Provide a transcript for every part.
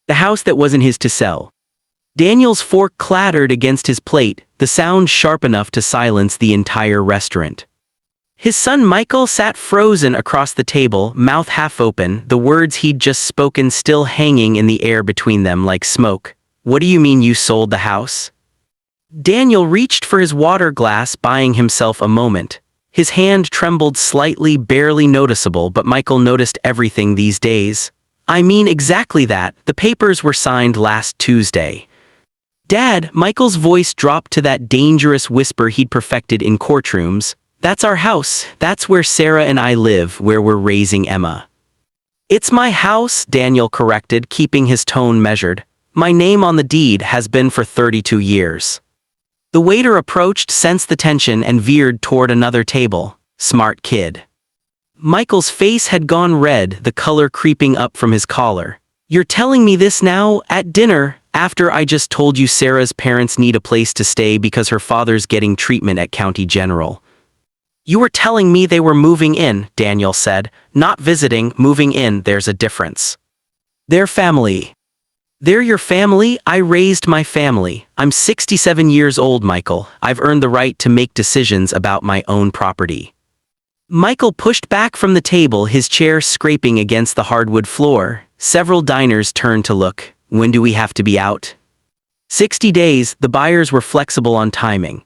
The house that wasn't his to sell. Daniel's fork clattered against his plate, the sound sharp enough to silence the entire restaurant. His son Michael sat frozen across the table, mouth half open, the words he'd just spoken still hanging in the air between them like smoke. What do you mean you sold the house? Daniel reached for his water glass, buying himself a moment. His hand trembled slightly, barely noticeable, but Michael noticed everything these days. I mean exactly that. The papers were signed last Tuesday. Dad, Michael's voice dropped to that dangerous whisper he'd perfected in courtrooms. That's our house. That's where Sarah and I live, where we're raising Emma. It's my house, Daniel corrected, keeping his tone measured. My name on the deed has been for 32 years. The waiter approached, sensed the tension, and veered toward another table. Smart kid. Michael's face had gone red, the color creeping up from his collar. You're telling me this now, at dinner, after I just told you Sarah's parents need a place to stay because her father's getting treatment at County General. You were telling me they were moving in, Daniel said. Not visiting, moving in, there's a difference. They're family. They're your family? I raised my family. I'm 67 years old, Michael. I've earned the right to make decisions about my own property. Michael pushed back from the table, his chair scraping against the hardwood floor. Several diners turned to look. When do we have to be out? 60 days, the buyers were flexible on timing.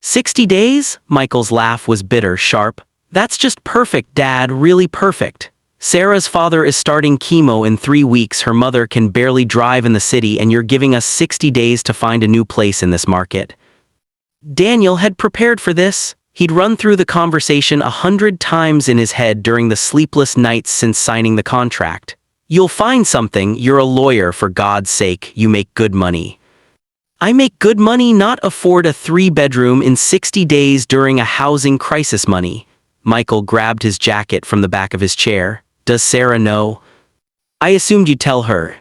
60 days? Michael's laugh was bitter, sharp. That's just perfect, Dad, really perfect. Sarah's father is starting chemo in 3 weeks, her mother can barely drive in the city, and you're giving us 60 days to find a new place in this market. Daniel had prepared for this. He'd run through the conversation 100 times in his head during the sleepless nights since signing the contract. You'll find something, you're a lawyer, for God's sake, you make good money. I make good money, not afford a 3-bedroom in 60 days during a housing crisis money. Michael grabbed his jacket from the back of his chair. Does Sarah know? I assumed you'd tell her.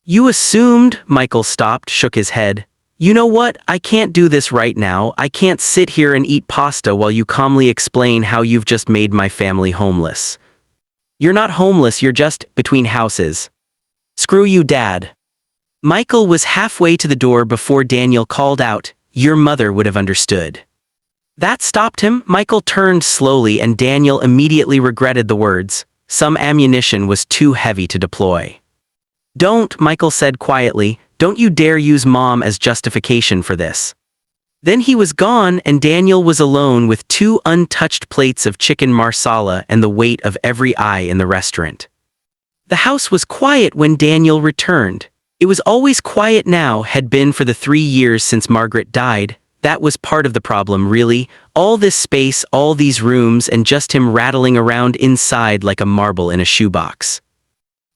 You assumed? Michael stopped, shook his head. You know what? I can't do this right now. I can't sit here and eat pasta while you calmly explain how you've just made my family homeless. You're not homeless, you're just between houses. Screw you, Dad. Michael was halfway to the door before Daniel called out, your mother would have understood. That stopped him. Michael turned slowly and Daniel immediately regretted the words. Some ammunition was too heavy to deploy. Don't, Michael said quietly, don't you dare use Mom as justification for this. Then he was gone and Daniel was alone with 2 untouched plates of chicken marsala and the weight of every eye in the restaurant. The house was quiet when Daniel returned. It was always quiet now, had been for the 3 years since Margaret died. That was part of the problem, really. All this space, all these rooms, and just him rattling around inside like a marble in a shoebox.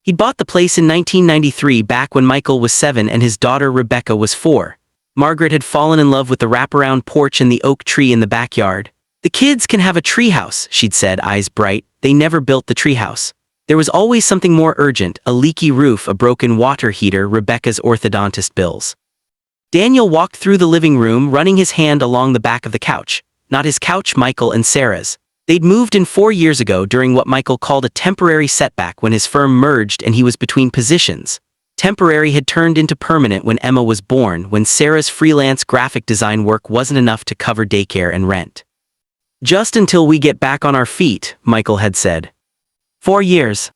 He'd bought the place in 1993, back when Michael was 7 and his daughter Rebecca was 4. Margaret had fallen in love with the wraparound porch and the oak tree in the backyard. The kids can have a treehouse, she'd said, eyes bright. They never built the treehouse. There was always something more urgent, a leaky roof, a broken water heater, Rebecca's orthodontist bills. Daniel walked through the living room, running his hand along the back of the couch. Not his couch, Michael and Sarah's. They'd moved in 4 years ago during what Michael called a temporary setback when his firm merged and he was between positions. Temporary had turned into permanent when Emma was born, when Sarah's freelance graphic design work wasn't enough to cover daycare and rent. Just until we get back on our feet, Michael had said. 4 years.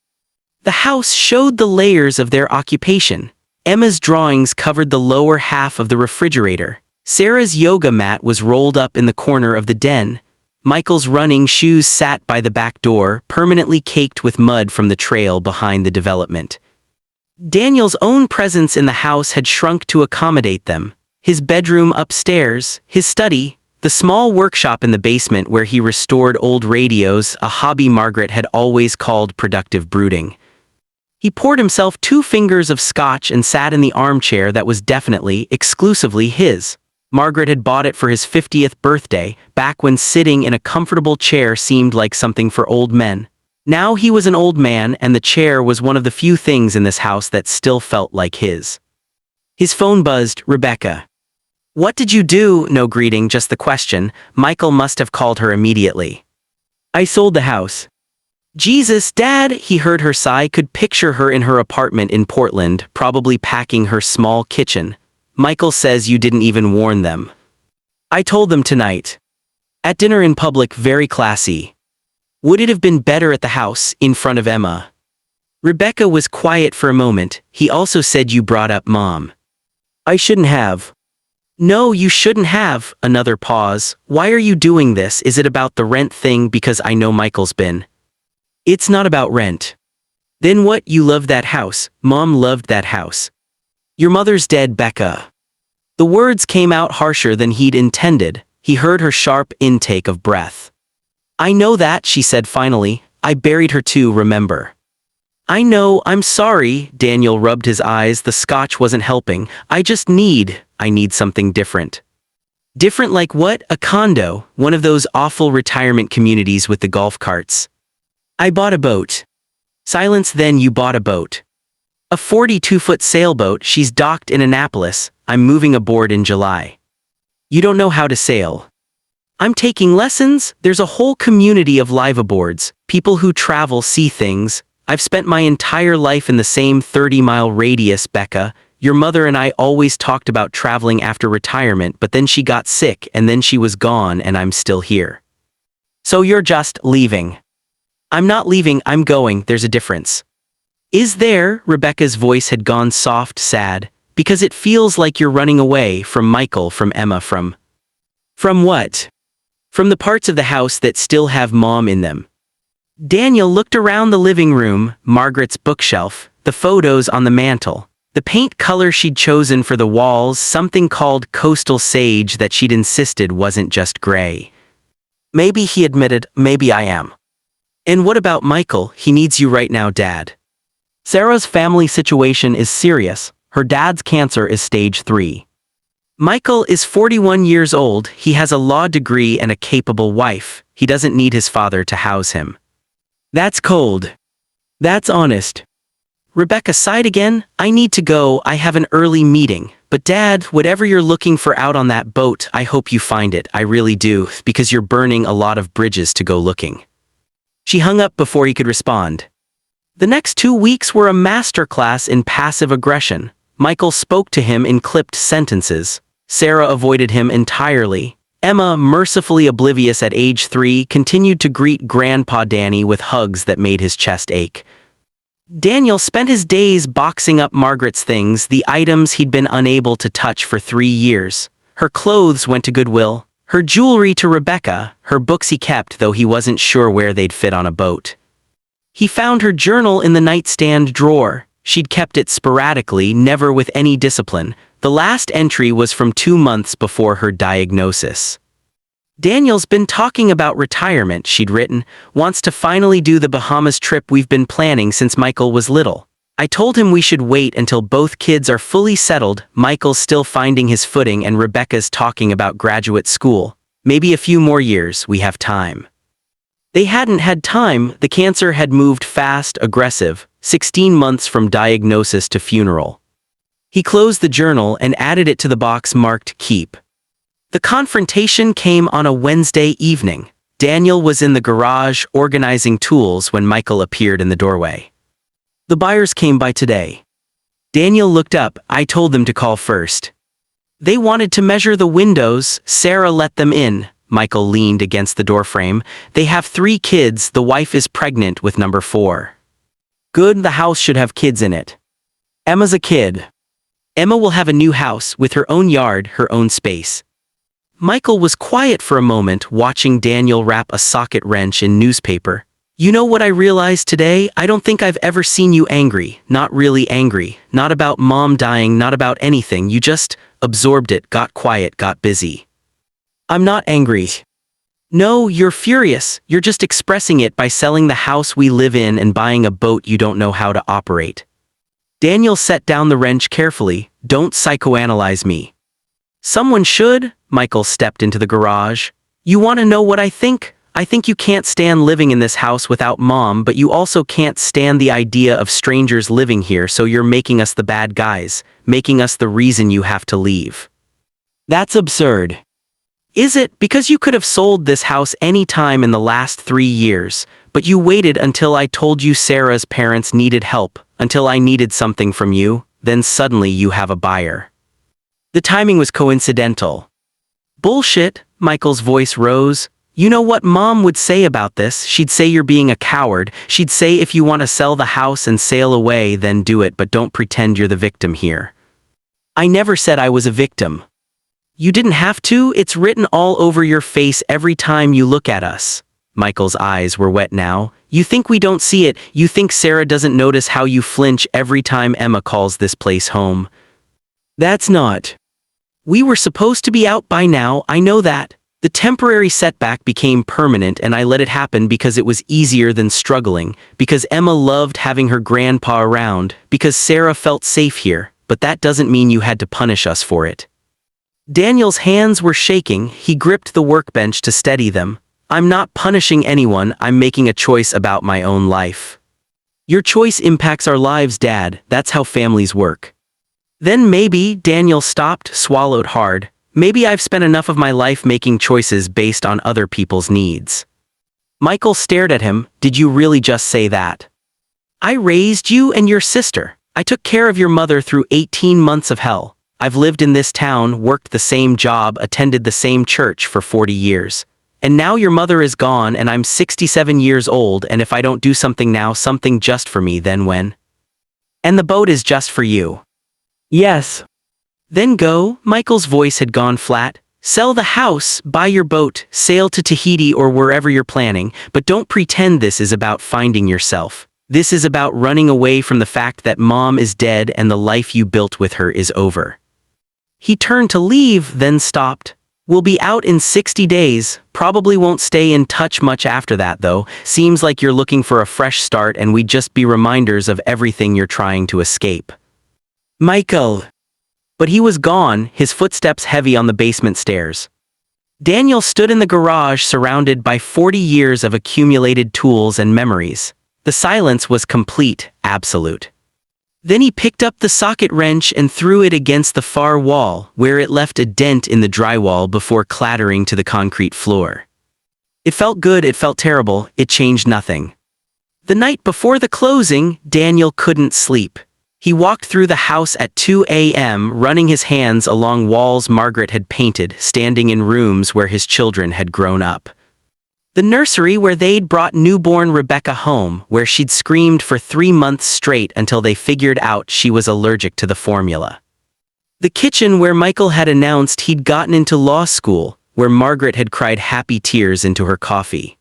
The house showed the layers of their occupation. Emma's drawings covered the lower half of the refrigerator. Sarah's yoga mat was rolled up in the corner of the den. Michael's running shoes sat by the back door, permanently caked with mud from the trail behind the development. Daniel's own presence in the house had shrunk to accommodate them. His bedroom upstairs, his study, the small workshop in the basement where he restored old radios, a hobby Margaret had always called productive brooding. He poured himself 2 fingers of scotch and sat in the armchair that was definitely, exclusively his. Margaret had bought it for his 50th birthday, back when sitting in a comfortable chair seemed like something for old men. Now he was an old man and the chair was one of the few things in this house that still felt like his. His phone buzzed. Rebecca. What did you do? No greeting, just the question. Michael must have called her immediately. I sold the house. Jesus, Dad, he heard her sigh, could picture her in her apartment in Portland, probably packing her small kitchen. Michael says you didn't even warn them. I told them tonight. At dinner in public, very classy. Would it have been better at the house, in front of Emma? Rebecca was quiet for a moment. He also said you brought up Mom. I shouldn't have. No, you shouldn't have. Another pause. Why are you doing this? Is it about the rent thing? Because I know Michael's been. It's not about rent. Then what? You love that house. Mom loved that house. Your mother's dead, Becca. The words came out harsher than he'd intended. He heard her sharp intake of breath. I know that, she said finally. I buried her too, remember? I know, I'm sorry. Daniel rubbed his eyes. The scotch wasn't helping. I need something different. Different like what? A condo, one of those awful retirement communities with the golf carts. I bought a boat. Silence. Then you bought a boat. A 42-foot sailboat. She's docked in Annapolis. I'm moving aboard in July. You don't know how to sail. I'm taking lessons. There's a whole community of liveaboards, people who travel, see things. I've spent my entire life in the same 30-mile radius, Becca. Your mother and I always talked about traveling after retirement, but then she got sick and then she was gone and I'm still here. So you're just leaving. I'm not leaving, I'm going. There's a difference. Is there? Rebecca's voice had gone soft, sad. Because it feels like you're running away from Michael, from Emma, from what? From the parts of the house that still have Mom in them. Daniel looked around the living room, Margaret's bookshelf, the photos on the mantel, the paint color she'd chosen for the walls, something called coastal sage that she'd insisted wasn't just gray. Maybe, he admitted, maybe I am. And what about Michael? He needs you right now, Dad. Sarah's family situation is serious. Her dad's cancer is stage 3. Michael is 41 years old. He has a law degree and a capable wife. He doesn't need his father to house him. That's cold. That's honest. Rebecca sighed again. I need to go. I have an early meeting. But Dad, whatever you're looking for out on that boat, I hope you find it. I really do, because you're burning a lot of bridges to go looking. She hung up before he could respond. The next 2 weeks were a masterclass in passive aggression. Michael spoke to him in clipped sentences. Sarah avoided him entirely. Emma, mercifully oblivious at age 3, continued to greet Grandpa Danny with hugs that made his chest ache. Daniel spent his days boxing up Margaret's things, the items he'd been unable to touch for 3 years. Her clothes went to Goodwill, her jewelry to Rebecca, her books he kept, though he wasn't sure where they'd fit on a boat. He found her journal in the nightstand drawer. She'd kept it sporadically, never with any discipline. The last entry was from 2 months before her diagnosis. Daniel's been talking about retirement, she'd written, wants to finally do the Bahamas trip we've been planning since Michael was little. I told him we should wait until both kids are fully settled. Michael's still finding his footing and Rebecca's talking about graduate school. Maybe a few more years, we have time. They hadn't had time. The cancer had moved fast, aggressive, 16 months from diagnosis to funeral. He closed the journal and added it to the box marked Keep. The confrontation came on a Wednesday evening. Daniel was in the garage organizing tools when Michael appeared in the doorway. The buyers came by today. Daniel looked up. I told them to call first. They wanted to measure the windows. Sarah let them in. Michael leaned against the doorframe. They have 3 kids. The wife is pregnant with number 4. Good, the house should have kids in it. Emma's a kid. Emma will have a new house with her own yard, her own space. Michael was quiet for a moment, watching Daniel wrap a socket wrench in newspaper. You know what I realized today? I don't think I've ever seen you angry. Not really angry. Not about Mom dying, not about anything. You just absorbed it, got quiet, got busy. I'm not angry. No, you're furious. You're just expressing it by selling the house we live in and buying a boat you don't know how to operate. Daniel set down the wrench carefully. Don't psychoanalyze me. Someone should. Michael stepped into the garage. You want to know what I think? I think you can't stand living in this house without Mom, but you also can't stand the idea of strangers living here, so you're making us the bad guys, making us the reason you have to leave. That's absurd. Is it? Because you could have sold this house any time in the last 3 years, But you waited until I told you Sarah's parents needed help, until I needed something from you, then suddenly you have a buyer. The timing was coincidental. Bullshit, Michael's voice rose. You know what Mom would say about this? She'd say you're being a coward. She'd say if you want to sell the house and sail away, then do it, but don't pretend you're the victim here. I never said I was a victim. You didn't have to, it's written all over your face every time you look at us. Michael's eyes were wet now. You think we don't see it, you think Sarah doesn't notice how you flinch every time Emma calls this place home. That's not. We were supposed to be out by now, I know that. The temporary setback became permanent and I let it happen because it was easier than struggling, because Emma loved having her grandpa around, because Sarah felt safe here, but that doesn't mean you had to punish us for it. Daniel's hands were shaking, he gripped the workbench to steady them. I'm not punishing anyone, I'm making a choice about my own life. Your choice impacts our lives, Dad, that's how families work. Then maybe, Daniel stopped, swallowed hard, maybe I've spent enough of my life making choices based on other people's needs. Michael stared at him, did you really just say that? I raised you and your sister. I took care of your mother through 18 months of hell. I've lived in this town, worked the same job, attended the same church for 40 years. And now your mother is gone and I'm 67 years old, and if I don't do something now, something just for me, then when? And the boat is just for you. Yes. Then go, Michael's voice had gone flat. Sell the house, buy your boat, sail to Tahiti or wherever you're planning, but don't pretend this is about finding yourself. This is about running away from the fact that Mom is dead and the life you built with her is over. He turned to leave, then stopped. We'll be out in 60 days, probably won't stay in touch much after that though. Seems like you're looking for a fresh start and we'd just be reminders of everything you're trying to escape. Michael. But he was gone, his footsteps heavy on the basement stairs. Daniel stood in the garage surrounded by 40 years of accumulated tools and memories. The silence was complete, absolute. Then he picked up the socket wrench and threw it against the far wall, where it left a dent in the drywall before clattering to the concrete floor. It felt good, it felt terrible, it changed nothing. The night before the closing, Daniel couldn't sleep. He walked through the house at 2 a.m., running his hands along walls Margaret had painted, standing in rooms where his children had grown up. The nursery where they'd brought newborn Rebecca home, where she'd screamed for 3 months straight until they figured out she was allergic to the formula. The kitchen where Michael had announced he'd gotten into law school, where Margaret had cried happy tears into her coffee.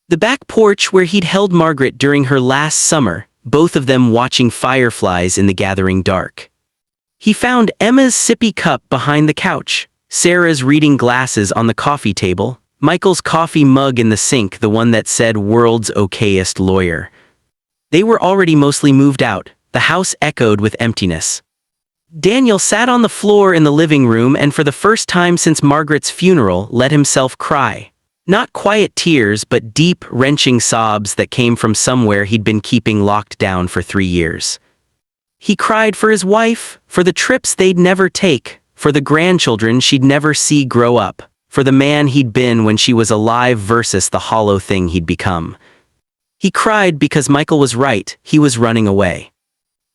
The back porch where he'd held Margaret during her last summer, both of them watching fireflies in the gathering dark. He found Emma's sippy cup behind the couch, Sarah's reading glasses on the coffee table, Michael's coffee mug in the sink, the one that said "World's Okayest Lawyer." They were already mostly moved out, the house echoed with emptiness. Daniel sat on the floor in the living room and for the first time since Margaret's funeral let himself cry. Not quiet tears, but deep, wrenching sobs that came from somewhere he'd been keeping locked down for 3 years. He cried for his wife, for the trips they'd never take, for the grandchildren she'd never see grow up, for the man he'd been when she was alive versus the hollow thing he'd become. He cried because Michael was right, he was running away.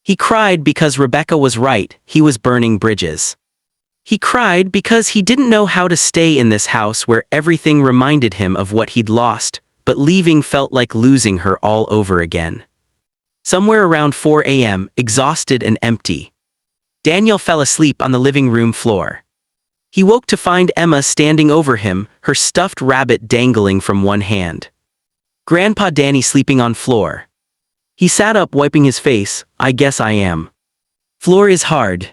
He cried because Rebecca was right, he was burning bridges. He cried because he didn't know how to stay in this house where everything reminded him of what he'd lost, but leaving felt like losing her all over again. Somewhere around 4 a.m., exhausted and empty, Daniel fell asleep on the living room floor. He woke to find Emma standing over him, her stuffed rabbit dangling from one hand. Grandpa Danny sleeping on floor. He sat up, wiping his face. I guess I am. Floor is hard.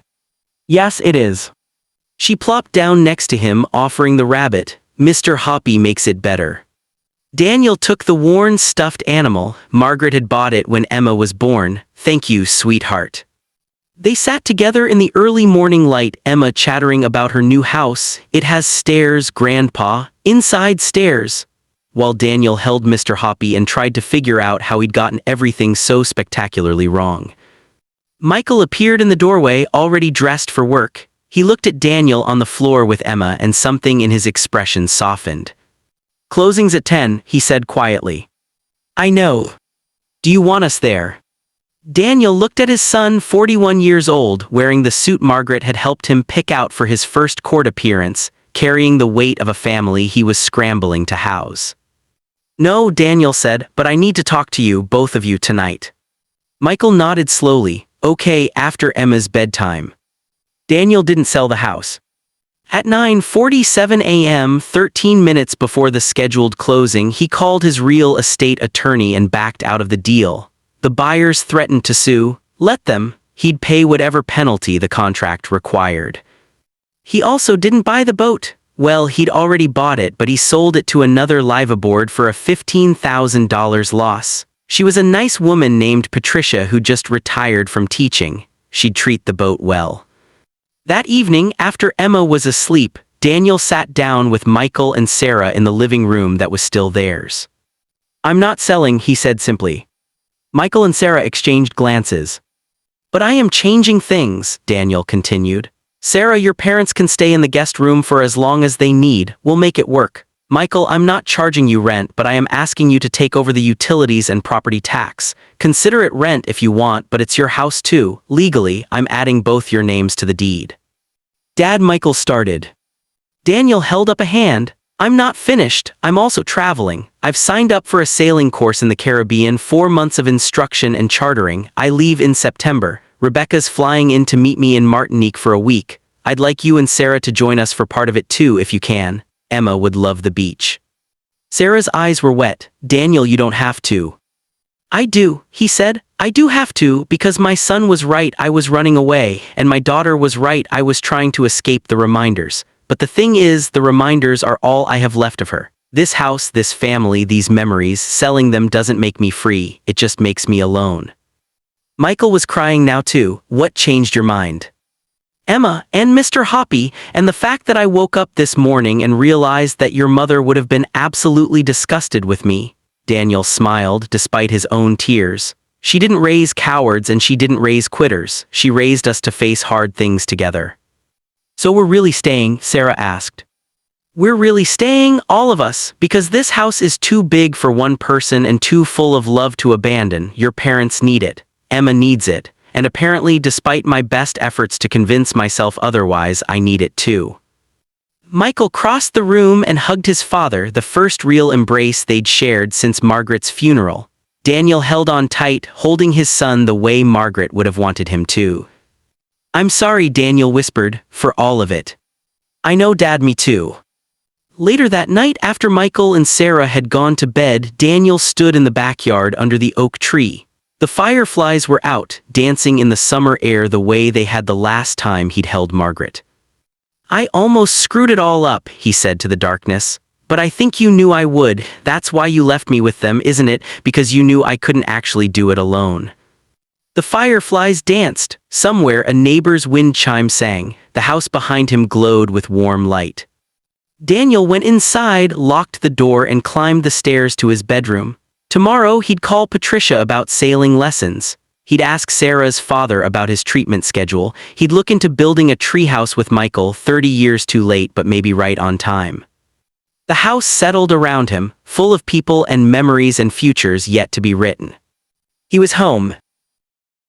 Yes, it is. She plopped down next to him, offering the rabbit. Mr. Hoppy makes it better. Daniel took the worn stuffed animal. Margaret had bought it when Emma was born. Thank you, sweetheart. They sat together in the early morning light, Emma chattering about her new house. It has stairs, Grandpa, inside stairs. While Daniel held Mr. Hoppy and tried to figure out how he'd gotten everything so spectacularly wrong. Michael appeared in the doorway, already dressed for work. He looked at Daniel on the floor with Emma and something in his expression softened. Closing's at 10, he said quietly. I know. Do you want us there? Daniel looked at his son, 41 years old, wearing the suit Margaret had helped him pick out for his first court appearance, carrying the weight of a family he was scrambling to house. No, Daniel said, but I need to talk to you, both of you, tonight. Michael nodded slowly. Okay, after Emma's bedtime. Daniel didn't sell the house. At 9:47 a.m., 13 minutes before the scheduled closing, he called his real estate attorney and backed out of the deal. The buyers threatened to sue. Let them. He'd pay whatever penalty the contract required. He also didn't buy the boat. Well, he'd already bought it, but he sold it to another liveaboard for a $15,000 loss. She was a nice woman named Patricia who just retired from teaching. She'd treat the boat well. That evening, after Emma was asleep, Daniel sat down with Michael and Sarah in the living room that was still theirs. I'm not selling, he said simply. Michael and Sarah exchanged glances. But I am changing things, Daniel continued. Sarah, your parents can stay in the guest room for as long as they need. We'll make it work. Michael, I'm not charging you rent, but I am asking you to take over the utilities and property tax. Consider it rent if you want, but it's your house too. Legally, I'm adding both your names to the deed. Dad, Michael started. Daniel held up a hand. I'm not finished. I'm also traveling. I've signed up for a sailing course in the Caribbean, 4 months of instruction and chartering. I leave in September. Rebecca's flying in to meet me in Martinique for a week. I'd like you and Sarah to join us for part of it too if you can. Emma would love the beach. Sarah's eyes were wet. Daniel, you don't have to. I do, he said. I do have to, because my son was right, I was running away, and my daughter was right, I was trying to escape the reminders. But the thing is, the reminders are all I have left of her. This house, this family, these memories, selling them doesn't make me free, it just makes me alone. Michael was crying now too. What changed your mind? Emma, and Mr. Hoppy, and the fact that I woke up this morning and realized that your mother would have been absolutely disgusted with me. Daniel smiled despite his own tears. She didn't raise cowards and she didn't raise quitters. She raised us to face hard things together. So we're really staying? Sarah asked. We're really staying, all of us, because this house is too big for one person and too full of love to abandon. Your parents need it. Emma needs it. And apparently, despite my best efforts to convince myself otherwise, I need it too. Michael crossed the room and hugged his father, the first real embrace they'd shared since Margaret's funeral. Daniel held on tight, holding his son the way Margaret would have wanted him to. I'm sorry, Daniel whispered, for all of it. I know, Dad, me too. Later that night, after Michael and Sarah had gone to bed, Daniel stood in the backyard under the oak tree. The fireflies were out, dancing in the summer air the way they had the last time he'd held Margaret. I almost screwed it all up, he said to the darkness. But I think you knew I would. That's why you left me with them, isn't it? Because you knew I couldn't actually do it alone. The fireflies danced. Somewhere a neighbor's wind chime sang. The house behind him glowed with warm light. Daniel went inside, locked the door, and climbed the stairs to his bedroom. Tomorrow, he'd call Patricia about sailing lessons. He'd ask Sarah's father about his treatment schedule. He'd look into building a treehouse with Michael, 30 years too late but maybe right on time. The house settled around him, full of people and memories and futures yet to be written. He was home,